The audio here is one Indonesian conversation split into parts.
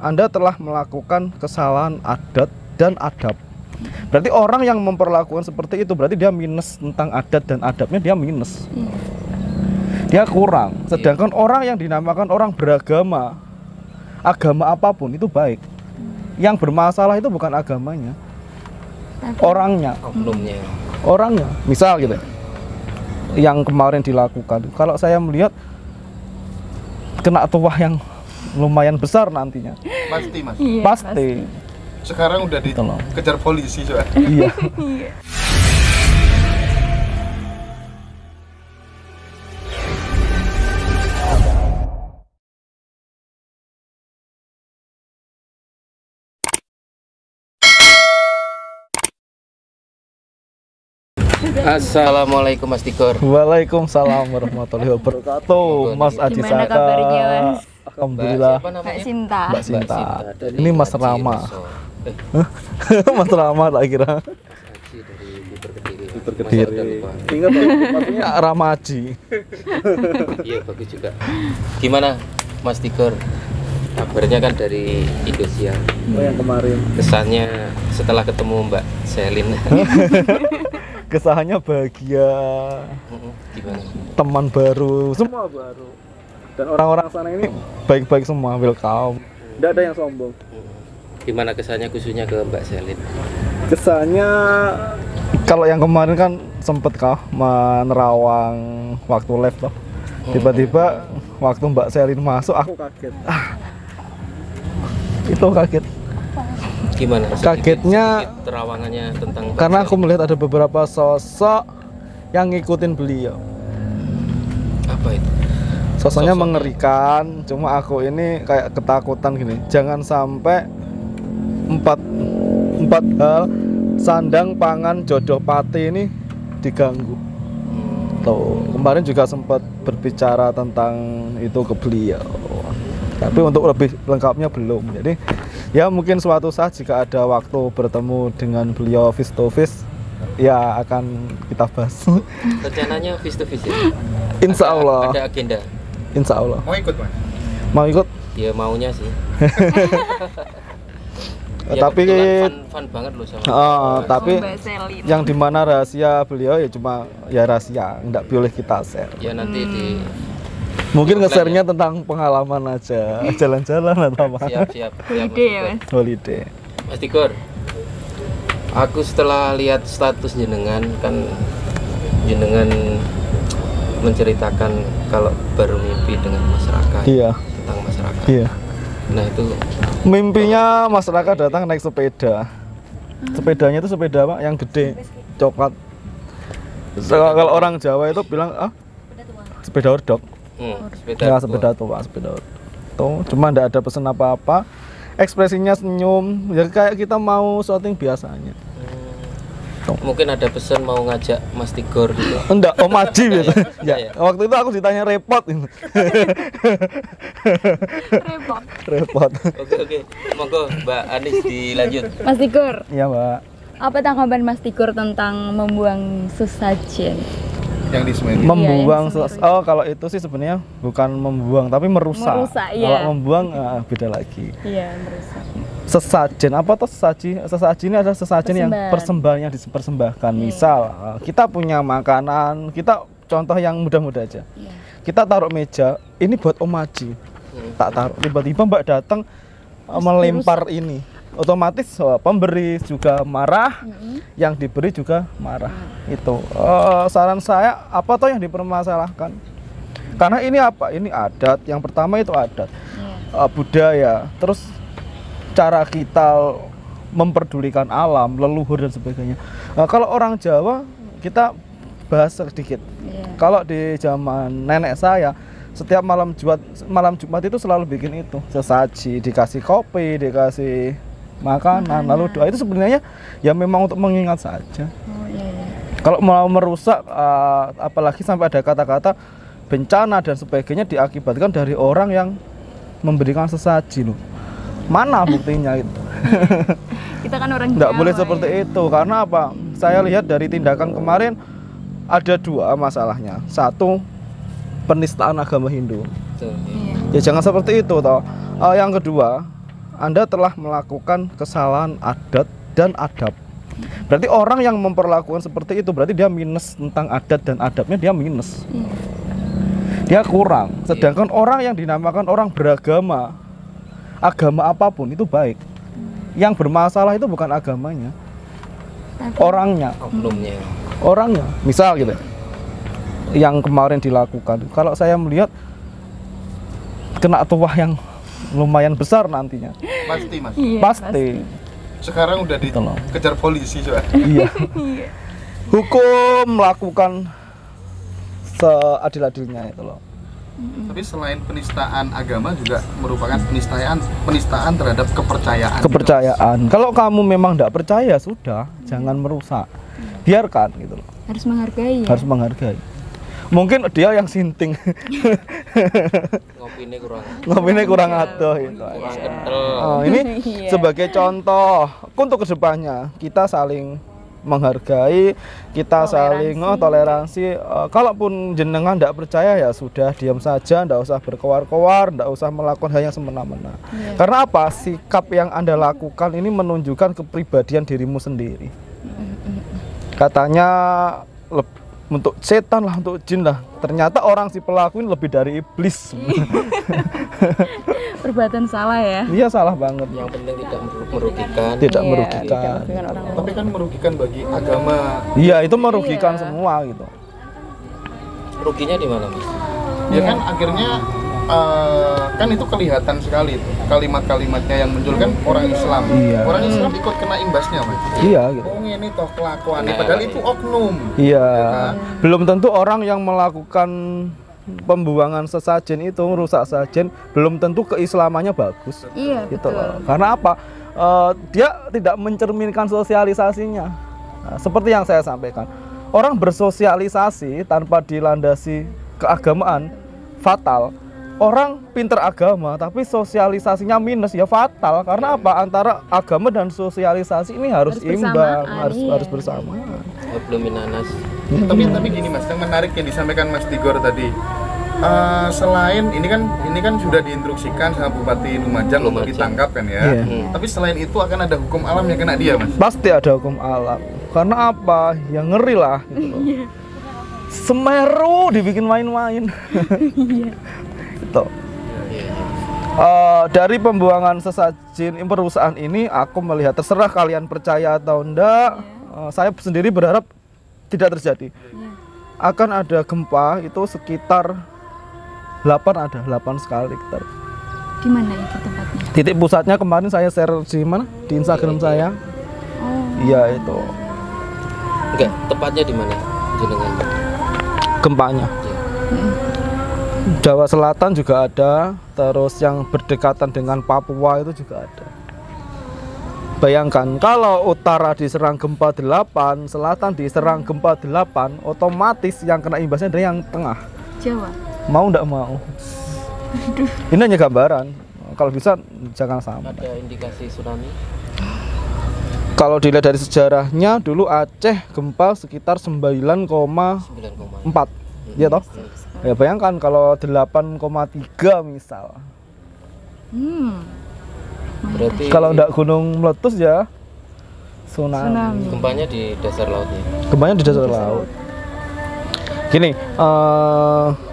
Anda telah melakukan kesalahan adat dan adab. Berarti orang yang memperlakukan seperti itu berarti dia minus tentang adat dan adabnya, dia minus. Dia kurang. Sedangkan orang yang dinamakan orang beragama, agama apapun itu baik. Yang bermasalah itu bukan agamanya, orangnya. Orangnya. Misal gitu. Yang kemarin dilakukan. Kalau saya melihat kena tuah yang lumayan besar nantinya. Pasti, Mas. Iya, Pasti. Sekarang udah dikejar polisi soalnya. Iya. Assalamualaikum Mas Tigor. Waalaikumsalam warahmatullahi wabarakatuh. Mas Adi Gimana Saka. kabarnya, Mas? Alhamdulillah. Mbak Sinta. Mbak Sinta. dari Ini Mas Haji Rama. Roso. Mas Rama tak kira. Haji dari Kediri. Kediri. Masa udah lupa. Ingat maksudnya Rama Haji. Iya bagus juga. Gimana Mas Tigor? Kabarnya kan dari Indosiar. Oh, yang kemarin. Kesannya setelah ketemu Mbak Selin. Kesannya bahagia. Gimana? Teman baru, semua baru. Dan orang-orang sana ini baik-baik semua, welcome. Tidak ada yang sombong. Gimana kesannya khususnya ke Mbak Selin? Kesannya kalau yang kemarin kan sempet menerawang waktu live toh. Tiba-tiba waktu Mbak Selin masuk aku kaget. Itu kaget. Gimana? Kagetnya terawangannya tentang Mbak karena aku Selin. melihat ada beberapa sosok yang ngikutin beliau. Apa itu? Sosoknya Sosoknya. mengerikan, cuma aku ini kayak ketakutan gini. Jangan sampai empat hal sandang, pangan, jodoh, pati ini diganggu. Tuh, kemarin juga sempat berbicara tentang itu ke beliau. Tapi untuk lebih lengkapnya belum. Jadi ya mungkin suatu saat jika ada waktu bertemu dengan beliau face to face, ya akan kita bahas. Rencananya face to face ya? Insya Allah. Ada agenda? Insya Allah. Mau ikut, Mas? Mau ikut? Ya maunya sih. Ya, Tapi fun banget loh sama. tapi Mbak Selin. yang dimana rahasia beliau ya cuma ya rahasia, nggak boleh kita share. Ya nanti di Mungkin nge-share-nya tentang pengalaman aja, jalan-jalan atau apa. siap. Holiday ya, Mas? Holiday. Mas Tigor, aku setelah lihat status jenengan kan jenengan menceritakan kalau baru mimpi dengan masyarakat. Iya. Tentang masyarakat. Iya. Nah itu Mimpinya masyarakat datang naik sepeda. Sepedanya itu sepeda apa? Yang gede, coklat. Kalau orang Jawa itu bilang sepeda ordok. Ya sepeda tua, sepeda ordok. Cuma nggak ada pesan apa-apa. Ekspresinya senyum, ya kayak kita mau syuting biasanya. mungkin ada pesan mau ngajak Mas Tigor gitu. Enggak, Om Haji gitu. Ya. Ya, waktu itu aku ditanya repot ini. Repot. Oke. Monggo Mbak Anis dilanjut. Mas Tigor, Iya, Mbak. apa tanggapan Mas Tigor tentang membuang sesajen? Yang di Semeru. Membuang yang Semeru. kalau itu sih sebenarnya bukan membuang tapi merusak. Merusak, iya. Kalau membuang beda lagi. Iya, merusak. Sesajen apa tuh sesaji? Sesaji ini adalah sesajen yang persembahan yang dipersembahkan. Misal kita punya makanan, kita contoh yang mudah-mudah aja. Iya. Kita taruh meja, ini buat Om Haji. Tak taruh, tiba-tiba Mbak datang melempar ini. Otomatis pemberi juga marah, yang diberi juga marah. Itu saran saya, apa toh yang dipermasalahkan? Karena ini apa? Ini adat. Yang pertama itu adat, budaya. Terus cara kita memperdulikan alam, leluhur dan sebagainya. Kalau orang Jawa kita bahas sedikit. Kalau di zaman nenek saya, setiap malam Jumat itu selalu bikin itu sesaji, dikasih kopi, dikasih makanan, lalu doa. Itu sebenarnya ya memang untuk mengingat saja. Kalau mau merusak, apalagi sampai ada kata-kata bencana dan sebagainya diakibatkan dari orang yang memberikan sesaji loh. Mana buktinya itu? Kita kan orang Nggak Jawa, boleh seperti itu. Karena apa? Saya lihat dari tindakan kemarin ada dua masalahnya. Satu, penistaan agama Hindu. Betul. Iya. Ya jangan seperti itu toh. Yang kedua, Anda telah melakukan kesalahan adat dan adab. Berarti orang yang memperlakukan seperti itu berarti dia minus tentang adat dan adabnya, dia minus. Dia kurang. Sedangkan orang yang dinamakan orang beragama, agama apapun itu baik. Yang bermasalah itu bukan agamanya, orangnya. Orangnya. Misal gitu, yang kemarin dilakukan, kalau saya melihat kena tuah yang lumayan besar nantinya. Pasti mas. Iya, Pasti. Sekarang udah dikejar polisi soalnya. Iya. Hukum melakukan seadil-adilnya itu loh. Tapi selain penistaan agama juga merupakan penistaan terhadap kepercayaan. Kepercayaan. Kalau kamu memang tidak percaya, sudah, jangan merusak. Biarkan gitu loh. Harus menghargai ya? Harus menghargai. Mungkin dia yang sinting. Ngopine kurang atuh gitu. Ini sebagai contoh untuk kedepannya kita saling menghargai, kita saling toleransi. Kalaupun jenengan tidak percaya ya sudah, diam saja, tidak usah berkoar-koar, tidak usah melakukan hal yang semena-mena. Karena apa? Sikap yang Anda lakukan ini menunjukkan kepribadian dirimu sendiri. Katanya untuk setan lah, untuk jin lah. Ternyata orang si pelaku ini lebih dari iblis. Perbuatan salah ya? Iya, salah banget. Yang penting tidak merugikan. Tidak Iya, merugikan. tidak merugikan orang lain. Tapi kan merugikan bagi agama. Iya, itu merugikan Iya. semua gitu. Ruginya di mana, Mas? Ya kan akhirnya kan itu kelihatan sekali tuh kalimat-kalimatnya yang muncul kan orang Islam. Iya. Orang Islam ikut kena imbasnya mas. Iya gitu. Oh ini toh kelakuannya, padahal itu oknum. Iya. kan? Belum tentu orang yang melakukan pembuangan sesajen itu, merusak sajen, belum tentu keislamannya bagus. Iya, Gitu betul. loh. Karena apa? Dia tidak mencerminkan sosialisasinya. Nah, seperti yang saya sampaikan, orang bersosialisasi tanpa dilandasi keagamaan fatal. Orang pinter agama tapi sosialisasinya minus ya fatal. Karena apa? Antara agama dan sosialisasi ini harus imbang, harus bersamaan. Belum minanas. Tapi gini mas, yang menarik yang disampaikan Mas Tigor tadi, selain ini kan sudah diinstruksikan sama Bupati Lumajang untuk ditangkap kan ya. Iya. Tapi selain itu akan ada hukum alam yang kena dia mas. Pasti ada hukum alam. Karena apa? Ya ngeri lah gitu loh. Semeru dibikin main-main. Gitu. Dari pembuangan sesajen perusahaan ini aku melihat, terserah kalian percaya atau enggak, saya sendiri berharap tidak terjadi. Akan ada gempa itu sekitar 8 sekali. Di mana itu tempatnya? Titik pusatnya kemarin saya share di mana? Di Instagram saya. Iya itu. Enggak, tepatnya di mana? Jenengan. Gempanya. Jawa Selatan juga ada, terus yang berdekatan dengan Papua itu juga ada. Bayangkan kalau utara diserang gempa 8, selatan diserang gempa 8, otomatis yang kena imbasnya dari yang tengah. Jawa. Mau ndak mau. Ini hanya gambaran. Kalau bisa jangan sampai. Ada indikasi tsunami? Kalau dilihat dari sejarahnya, dulu Aceh gempa sekitar 9,4. 9,4. Ya toh? Ya bayangkan kalau 8,3 misal. Berarti Kalau ndak gunung meletus ya tsunami. gempanya di dasar lautnya. Gempanya di dasar laut. Gini,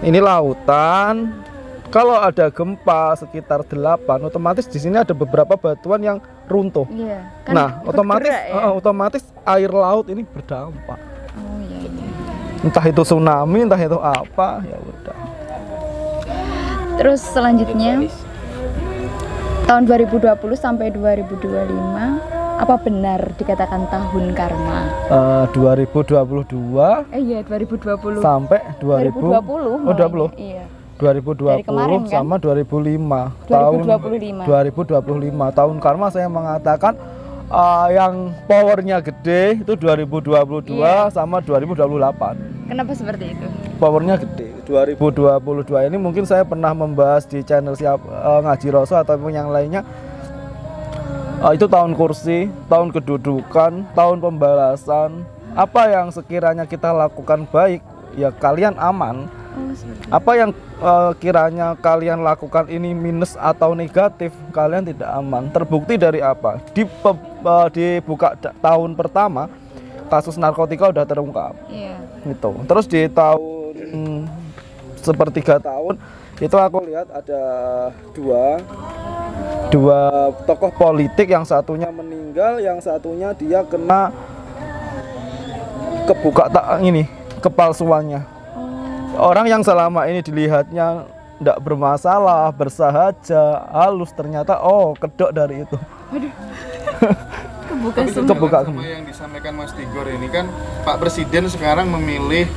ini lautan. Kalau ada gempa sekitar 8, otomatis di sini ada beberapa batuan yang runtuh. Iya. Nah, otomatis bergerak ya? otomatis air laut ini berdampak. Oh iya. Entah itu tsunami, entah itu apa, ya udah. Terus selanjutnya tahun 2020 sampai 2025 apa benar dikatakan tahun karma? 2022 Iya 2020 sampai 2020 Oh 20. Iya. 2020 kemarin, kan? sama 2005. 2025. 2025 tahun karma saya mengatakan yang powernya gede itu 2022 sama 2028. Kenapa seperti itu? Powernya gede. 2022 ini mungkin saya pernah membahas di channel Ngaji Rasul ataupun yang lainnya. Itu tahun kursi, tahun kedudukan, tahun pembalasan. Apa yang sekiranya kita lakukan baik, ya kalian aman. Oh, seperti itu. Apa yang kiranya kalian lakukan ini minus atau negatif, kalian tidak aman. Terbukti dari apa? Di tahun pertama kasus narkotika udah terungkap. Iya. Gitu. Terus di tahun sepertiga tahun itu aku lihat ada dua tokoh politik, yang satunya meninggal, yang satunya dia kena kepalsuannya. Orang yang selama ini dilihatnya tidak bermasalah, bersahaja, halus, ternyata kedok dari itu. Kebuka Tapi semua. Kebuka sama semua. yang disampaikan Mas Tigor ini kan Pak Presiden sekarang memilih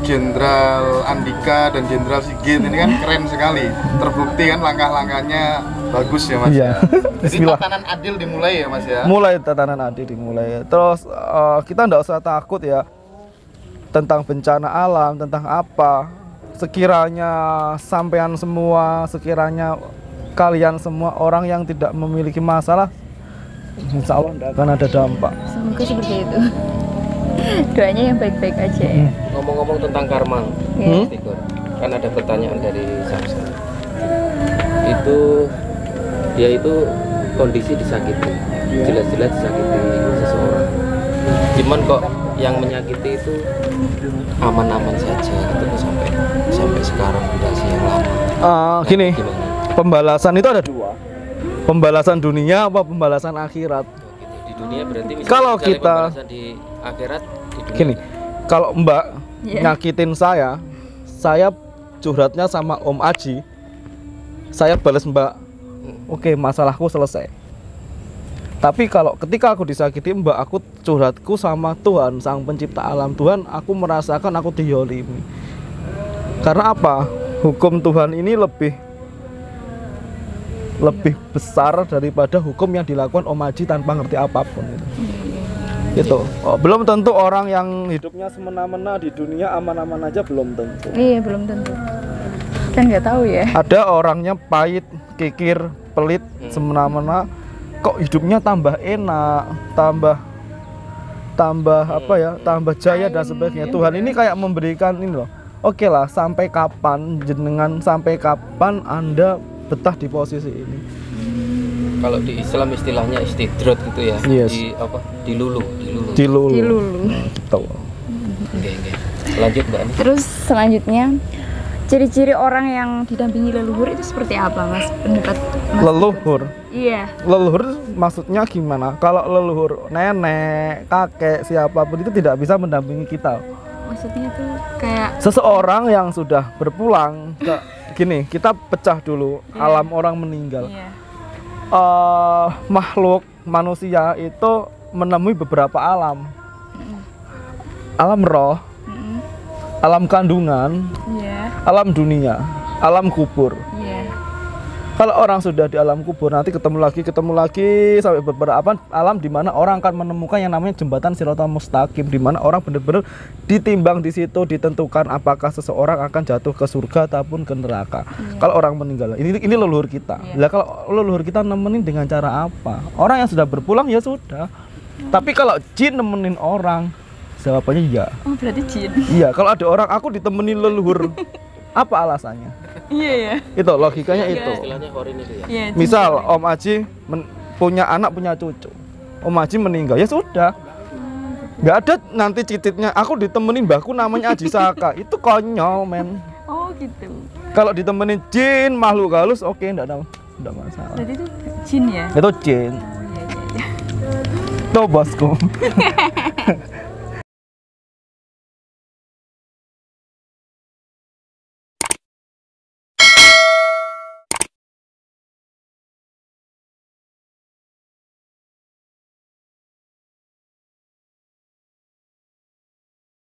Jenderal Andika dan Jenderal Sigit, ini kan keren sekali. Terbukti kan langkah-langkahnya bagus ya Mas. Iya. Ya. Jadi Bismillah. tatanan adil dimulai ya Mas ya. Mulai tatanan adil dimulai. Terus kita tidak usah takut ya tentang bencana alam, tentang apa. Sekiranya sampean semua, sekiranya kalian semua orang yang tidak memiliki masalah, insya Allah tidak akan ada dampak. Semoga seperti itu. Doanya yang baik-baik aja ya. Ngomong-ngomong tentang karma, Hmm? Mas Tigor, kan ada pertanyaan dari Samson. Dia itu kondisi disakiti, jelas-jelas disakiti seseorang. Cuman kok yang menyakiti itu aman-aman saja gitu sampai sekarang dikasih yang lama. Gini, Gimana? pembalasan itu ada dua. Pembalasan dunia apa pembalasan akhirat? Oh, gitu. Di dunia berarti Kalau misalnya kita- pembalasan di akhirat di dunia. Gini, kalau Mbak Iya. nyakitin saya curhatnya sama Om Aji, saya balas Mbak, oke, masalahku selesai. Tapi kalau ketika aku disakiti Mbak, aku curhatku sama Tuhan, Sang Pencipta alam. Tuhan, aku merasakan aku diyolimi. Karena apa? Hukum Tuhan ini lebih besar daripada hukum yang dilakukan Om Aji tanpa ngerti apapun gitu. Belum tentu orang yang hidupnya semena-mena di dunia aman-aman aja, belum tentu. Iya, belum tentu. Kan nggak tahu ya. Ada orangnya pahit, kikir, pelit, semena-mena, kok hidupnya tambah enak, tambah apa ya, tambah jaya dan sebagainya. Tuhan ini kayak memberikan ini loh. Oke lah, sampai kapan Anda betah di posisi ini? Kalau di Islam istilahnya istidrat gitu ya. Yes. Dilulu. Dilulu. Gitu. Oke. Lanjut Mbak Ani. Terus selanjutnya, ciri-ciri orang yang didampingi leluhur itu seperti apa, Mas? Pendapat Mas? Leluhur. Iya. Leluhur maksudnya gimana? Kalau leluhur nenek, kakek, siapapun itu tidak bisa mendampingi kita. Maksudnya tuh kayak Seseorang yang sudah berpulang gini, kita pecah dulu alam orang meninggal. iya. Makhluk manusia itu menemui beberapa alam. Alam roh, Mm-mm. alam kandungan, Iya. alam dunia, alam kubur. Iya. Kalau orang sudah di alam kubur, nanti ketemu lagi sampai beberapa alam di mana orang akan menemukan yang namanya jembatan Shiratal Mustaqim, di mana orang benar-benar ditimbang di situ, ditentukan apakah seseorang akan jatuh ke surga ataupun ke neraka. Kalau orang meninggal, ini leluhur kita. Lah kalau leluhur kita nemenin dengan cara apa? Orang yang sudah berpulang ya sudah. Tapi kalau jin nemenin orang, jawabannya iya. Oh, berarti jin. Iya, kalau ada orang aku ditemenin leluhur, apa alasannya? Iya ya. Itu logikanya itu. Istilahnya korin itu ya. Iya. jin. Misal Om Aji punya anak, punya cucu, Om Aji meninggal, ya sudah, nggak ada nanti cicitnya aku ditemenin mbahku namanya Aji Saka. Itu konyol men. Oh, gitu. Kalau ditemenin jin makhluk halus, oke, nggak masalah. Berarti itu jin ya? Itu jin. Oh, iya. Tuh bosku.